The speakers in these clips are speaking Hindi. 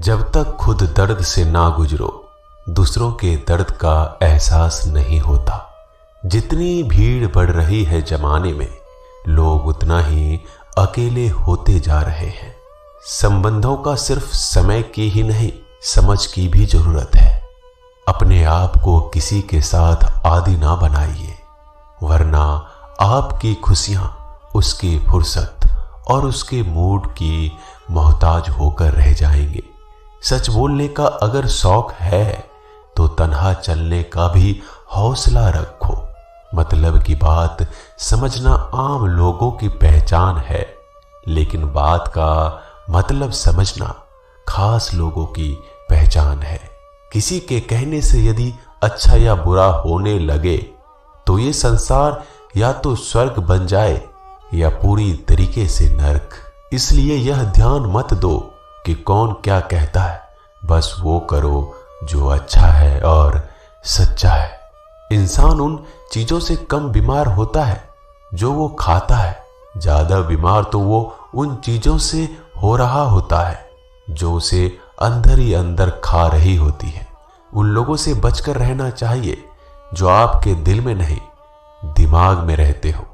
जब तक खुद दर्द से ना गुजरो, दूसरों के दर्द का एहसास नहीं होता। जितनी भीड़ बढ़ रही है जमाने में, लोग उतना ही अकेले होते जा रहे हैं। संबंधों का सिर्फ समय की ही नहीं, समझ की भी जरूरत है। अपने आप को किसी के साथ आदी ना बनाइए, वरना आपकी खुशियां उसकी फुर्सत और उसके मूड की मोहताज होकर रह जाएंगे। सच बोलने का अगर शौक है तो तन्हा चलने का भी हौसला रखो। मतलब की बात समझना आम लोगों की पहचान है, लेकिन बात का मतलब समझना खास लोगों की पहचान है। किसी के कहने से यदि अच्छा या बुरा होने लगे तो ये संसार या तो स्वर्ग बन जाए या पूरी तरीके से नर्क। इसलिए यह ध्यान मत दो कि कौन क्या कहता है, बस वो करो जो अच्छा है और सच्चा है। इंसान उन चीजों से कम बीमार होता है जो वो खाता है, ज्यादा बीमार तो वो उन चीजों से हो रहा होता है जो उसे अंदर ही अंदर खा रही होती है। उन लोगों से बचकर रहना चाहिए जो आपके दिल में नहीं, दिमाग में रहते हो।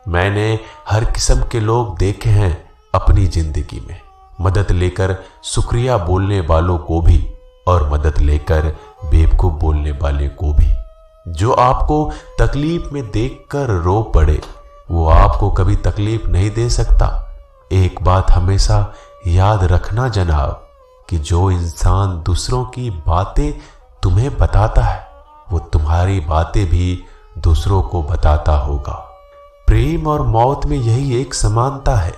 मैंने हर किस्म के लोग देखे हैं अपनी जिंदगी में, मदद लेकर शुक्रिया बोलने वालों को भी और मदद लेकर बेवकूफ बोलने वाले को भी। जो आपको तकलीफ में देखकर रो पड़े, वो आपको कभी तकलीफ नहीं दे सकता। एक बात हमेशा याद रखना जनाब, कि जो इंसान दूसरों की बातें तुम्हें बताता है, वो तुम्हारी बातें भी दूसरों को बताता होगा। प्रेम और मौत में यही एक समानता है।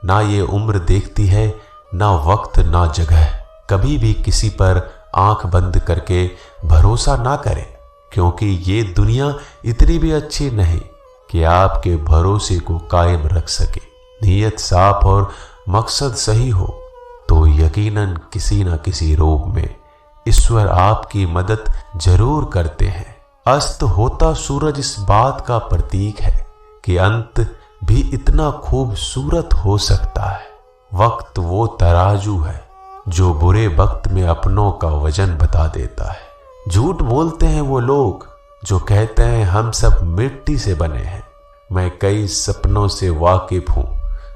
ना ये उम्र देखती है, ना वक्त, ना जगह। कभी भी किसी पर आंख बंद करके भरोसा ना करें, क्योंकि ये दुनिया इतनी भी अच्छी नहीं कि आपके भरोसे को कायम रख सके। नीयत साफ और मकसद सही हो तो यकीनन किसी न किसी रूप में ईश्वर आपकी मदद जरूर करते हैं। अस्त होता सूरज इस बात का प्रतीक है कि अंत भी इतना खूबसूरत हो सकता है। वक्त वो तराजू है जो बुरे वक्त में अपनों का वजन बता देता है। झूठ बोलते हैं वो लोग जो कहते हैं हम सब मिट्टी से बने हैं। मैं कई सपनों से वाकिफ हूं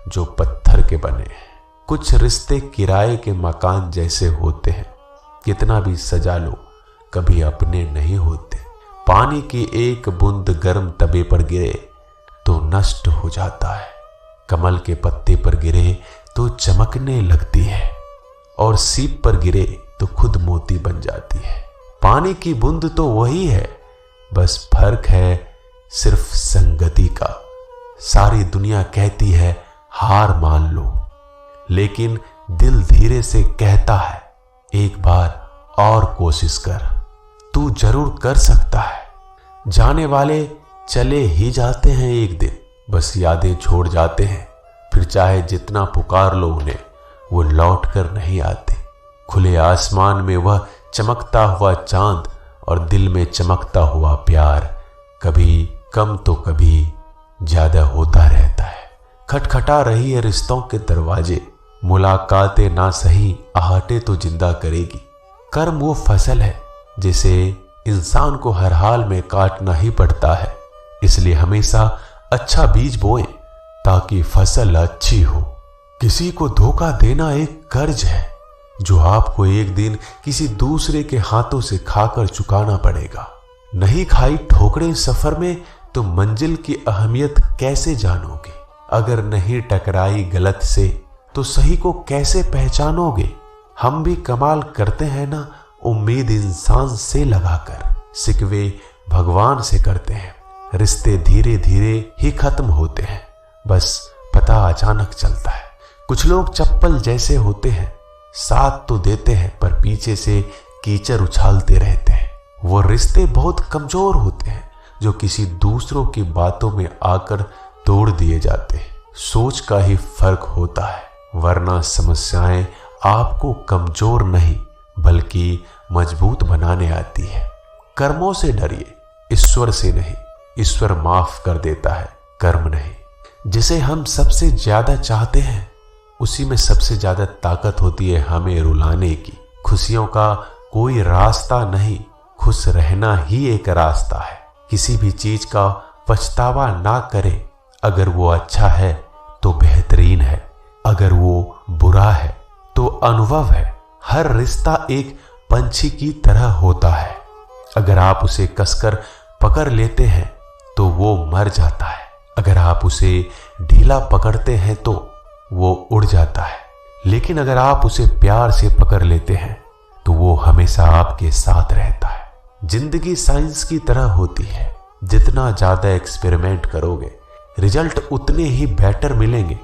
जो पत्थर के बने हैं। कुछ रिश्ते किराए के मकान जैसे होते हैं, कितना भी सजा लो कभी अपने नहीं होते। पानी की एक बूंद गर्म तवे पर गिरे तो नष्ट हो जाता है, कमल के पत्ते पर गिरे तो चमकने लगती है, और सीप पर गिरे तो खुद मोती बन जाती है। पानी की बूंद तो वही है, बस फर्क है सिर्फ संगति का। सारी दुनिया कहती है हार मान लो, लेकिन दिल धीरे से कहता है एक बार और कोशिश कर, तू जरूर कर सकता है। जाने वाले चले ही जाते हैं एक दिन, बस यादें छोड़ जाते हैं। फिर चाहे जितना पुकार लो उन्हें, वो लौट कर नहीं आते। खुले आसमान में वह चमकता हुआ चांद और दिल में चमकता हुआ प्यार कभी कम तो कभी ज्यादा होता रहता है। खटखटा रही है रिश्तों के दरवाजे, मुलाकातें ना सही आहटे तो जिंदा करेगी। कर्म वो फसल है जिसे इंसान को हर हाल में काटना ही पड़ता है। इसलिए हमेशा अच्छा बीज बोएं ताकि फसल अच्छी हो। किसी को धोखा देना एक कर्ज है जो आपको एक दिन किसी दूसरे के हाथों से खाकर चुकाना पड़ेगा। नहीं खाई ठोकरें सफर में तो मंजिल की अहमियत कैसे जानोगे? अगर नहीं टकराई गलत से तो सही को कैसे पहचानोगे? हम भी कमाल करते हैं ना, उम्मीद इंसान से लगाकर, सिकवे भगवान से करते हैं। रिश्ते धीरे धीरे ही खत्म होते हैं, बस पता अचानक चलता है। कुछ लोग चप्पल जैसे होते हैं, साथ तो देते हैं पर पीछे से कीचड़ उछालते रहते हैं। वो रिश्ते बहुत कमजोर होते हैं जो किसी दूसरों की बातों में आकर तोड़ दिए जाते हैं। सोच का ही फर्क होता है, वरना समस्याएं आपको कमजोर नहीं बल्कि मजबूत बनाने आती है। कर्मों से डरिए, ईश्वर से नहीं। ईश्वर माफ कर देता है, कर्म नहीं। जिसे हम सबसे ज्यादा चाहते हैं उसी में सबसे ज्यादा ताकत होती है हमें रुलाने की। खुशियों का कोई रास्ता नहीं, खुश रहना ही एक रास्ता है। किसी भी चीज का पछतावा ना करें। अगर वो अच्छा है तो बेहतरीन है, अगर वो बुरा है तो अनुभव है। हर रिश्ता एक पंछी की तरह होता है। अगर आप उसे कसकर पकड़ लेते हैं तो वो मर जाता है, अगर आप उसे ढीला पकड़ते हैं तो वो उड़ जाता है। लेकिन अगर आप उसे प्यार से पकड़ लेते हैं तो वो हमेशा आपके साथ रहता है। जिंदगी साइंस की तरह होती है। जितना ज्यादा एक्सपेरिमेंट करोगे रिजल्ट उतने ही बेटर मिलेंगे।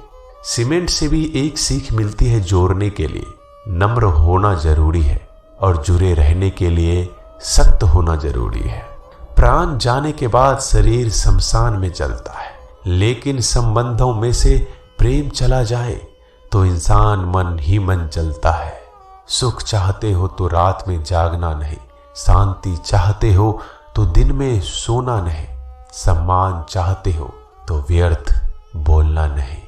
सीमेंट से भी एक सीख मिलती है जोड़ने के लिए। नम्र होना जरूरी है और जुड़े रहने के लिए सख्त होना जरूरी है। प्राण जाने के बाद शरीर शमशान में चलता है, लेकिन संबंधों में से प्रेम चला जाए तो इंसान मन ही मन चलता है। सुख चाहते हो तो रात में जागना नहीं, शांति चाहते हो तो दिन में सोना नहीं, सम्मान चाहते हो तो व्यर्थ बोलना नहीं,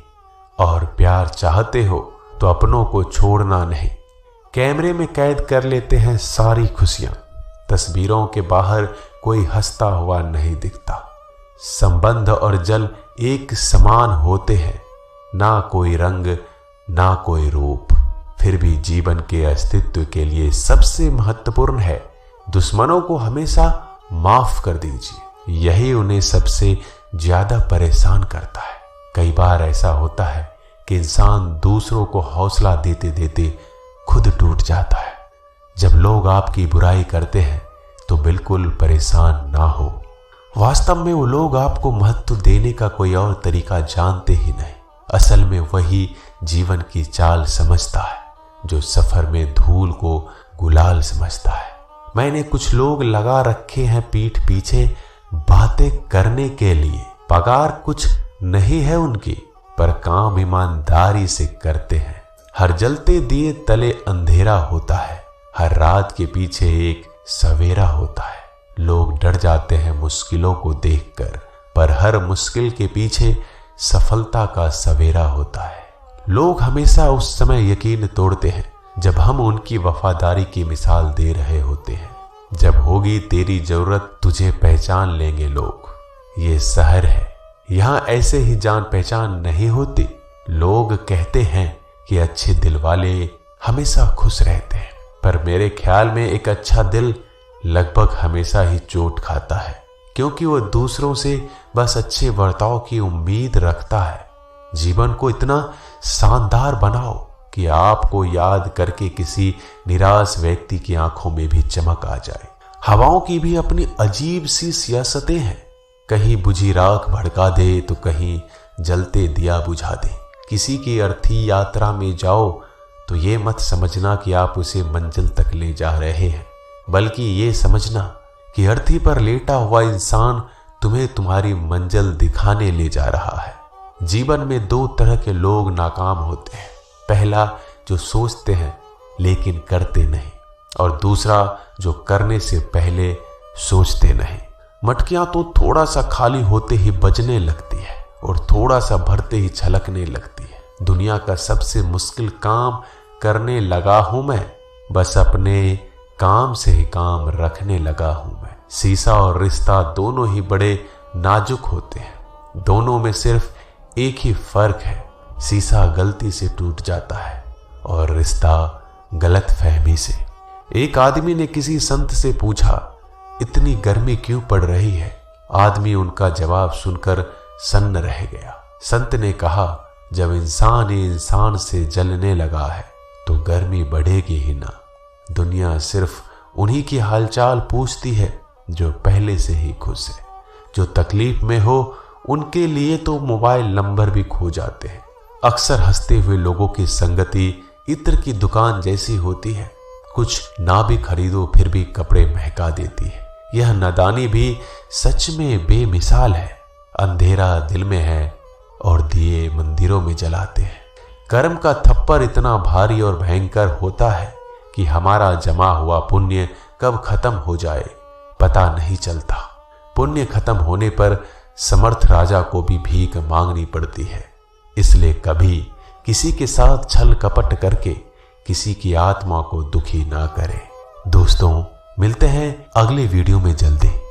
और प्यार चाहते हो तो अपनों को छोड़ना नहीं। कैमरे में कैद कर लेते हैं सारी खुशियां, तस्वीरों के बाहर कोई हंसता हुआ नहीं दिखता। संबंध और जल एक समान होते हैं, ना कोई रंग ना कोई रूप, फिर भी जीवन के अस्तित्व के लिए सबसे महत्वपूर्ण है दुश्मनों को हमेशा माफ कर दीजिए। यही उन्हें सबसे ज्यादा परेशान करता है। कई बार ऐसा होता है कि इंसान दूसरों को हौसला देते देते खुद टूट जाता है। जब लोग आपकी बुराई करते हैं तो बिल्कुल परेशान ना हो। वास्तव में वो लोग आपको महत्व देने का कोई और तरीका जानते ही नहीं। असल में वही जीवन की चाल समझता है जो सफर में धूल को गुलाल समझता है। मैंने कुछ लोग लगा रखे हैं पीठ पीछे बातें करने के लिए। पगार कुछ नहीं है उनकी, पर काम ईमानदारी से करते हैं। हर जलते दिए तले अंधेरा होता है, हर रात के पीछे एक सवेरा होता है। लोग डर जाते हैं मुश्किलों को देखकर, पर हर मुश्किल के पीछे सफलता का सवेरा होता है। लोग हमेशा उस समय यकीन तोड़ते हैं जब हम उनकी वफादारी की मिसाल दे रहे होते हैं। जब होगी तेरी जरूरत तुझे पहचान लेंगे लोग। ये शहर है, यहाँ ऐसे ही जान पहचान नहीं होती। लोग कहते हैं कि अच्छे दिल वाले हमेशा खुश रहते हैं, पर मेरे ख्याल में एक अच्छा दिल लगभग हमेशा ही चोट खाता है, क्योंकि वो दूसरों से बस अच्छे बर्ताव की उम्मीद रखता है। जीवन को इतना शानदार बनाओ कि आपको याद करके किसी निराश व्यक्ति की आंखों में भी चमक आ जाए। हवाओं की भी अपनी अजीब सी सियासतें हैं, कहीं बुझी राख भड़का दे तो कहीं जलते दिया बुझा दे। किसी की अर्थी यात्रा में जाओ तो ये मत समझना कि आप उसे मंजिल तक ले जा रहे हैं, बल्कि ये समझना कि अर्थी पर लेटा हुआ इंसान तुम्हें तुम्हारी मंजिल दिखाने ले जा रहा है। जीवन में दो तरह के लोग नाकाम होते हैं। पहला जो सोचते हैं लेकिन करते नहीं, और दूसरा जो करने से पहले सोचते नहीं। मटकियां तो थोड़ा सा खाली होते ही बजने लगती है और थोड़ा सा भरते ही छलकने लगती है। दुनिया का सबसे मुश्किल काम करने लगा हूं मैं, बस अपने काम से ही काम रखने लगा हूं मैं। शीशा और रिश्ता दोनों ही बड़े नाजुक होते हैं, दोनों में सिर्फ एक ही फर्क है, शीशा गलती से टूट जाता है और रिश्ता गलत फहमी से। एक आदमी ने किसी संत से पूछा, इतनी गर्मी क्यों पड़ रही है? आदमी उनका जवाब सुनकर सन्न रह गया। संत ने कहा, जब इंसान ही इंसान से जलने लगा है तो गर्मी बढ़ेगी ही ना। दुनिया सिर्फ उन्हीं की हालचाल पूछती है जो पहले से ही खुश है। जो तकलीफ में हो उनके लिए तो मोबाइल नंबर भी खो जाते हैं। अक्सर हंसते हुए लोगों की संगति इत्र की दुकान जैसी होती है, कुछ ना भी खरीदो फिर भी कपड़े महका देती है। यह नादानी भी सच में बेमिसाल है। अंधेरा दिल में है और दिए मंदिरों में जलाते हैं। कर्म का थप्पड़ इतना भारी और भयंकर होता है कि हमारा जमा हुआ पुण्य कब खत्म हो जाए पता नहीं चलता। पुण्य खत्म होने पर समर्थ राजा को भी भीख मांगनी पड़ती है। इसलिए कभी किसी के साथ छल कपट करके किसी की आत्मा को दुखी ना करें। दोस्तों, मिलते हैं अगले वीडियो में जल्दी।